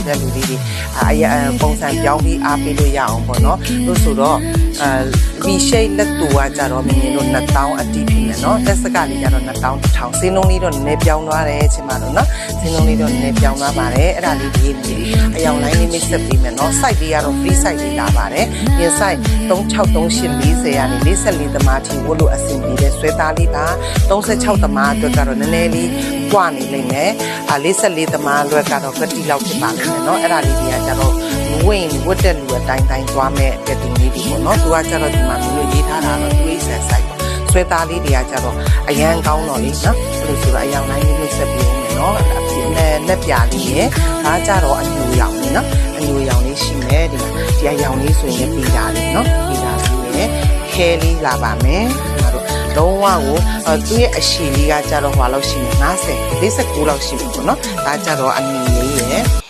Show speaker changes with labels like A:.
A: တဲ့လူတွေပုံစံပြောင်းပြီးအားပေးလို့ရအောင်ပေါ့နော်လို့ဆိုတော့ဒီရှိတ်လက်တူကကြတော့မင်းတို့2000အတိဖြစ်မယ်နော်တက်စကလေးကြတော့2000 1000စင်းလုံးလေးတော့နည်းနည်းပြောင်းသွားတယ်ချင်းမလို့နော်စင်းလုံးလေးတော့နည်းနည်းပြောင်းသွားပါတယ်အဲ့ဒါလေးဒီအယောင်လိုင်းလေးမိတ်ဆက်ပေးမယ်နော် site လေးကတော့ free site လေးလာပါတယ်ဒီ site 363840ကနေ44သမားထိဝတ်လို့အဆင်ပြေတဲ့ဆွဲသားလေးပါ36သမားအတွက်ကတော့နည်းနည်းလေးပွားနေလိမ့်မယ်44သမားအတွက်ကတော့ကတိလောက်ဖြစ်ပါလိမ့်မယ်နော်အဲ့ဒါလေးတွေကကြတော့ဝင်ဝတ်တဲ့လူအတိုင်းတိုင်းသွားမဲ့တဲ့တင်လေးတွေပေါ့နော်သူကကြတော့ဒီမှာမျိုးရေးထားတာတော့တွေးဆက်ဆိုင်ဆွဲသားလေးတွေကကြတော့အရန်ကောင်းတော့လေနော်အဲ့လိုဆိုတော့အယောင်တိုင်းလေးမိတ်ဆက်ပြီးမယ်နော်အဖြစ်နဲ့လက်ပြလေးရယ်ဒါကြတော့အညူရောင်လေးနော်အညူရောင်လေးရှိမယ်ဒီအယောင်လေးဆိုရင်ပြီးတာလေးနော်ပြီးတာဆိုရင်ခဲလေးလာပါမယ်လုံးဝကိုသူ့ရဲ့အရှိလေးကကြတော့ဟွာလောက်ရှိမယ်50 49လောက်ရှိပြီပေါ့နော်ဒါကြတော့အနီလေးရယ်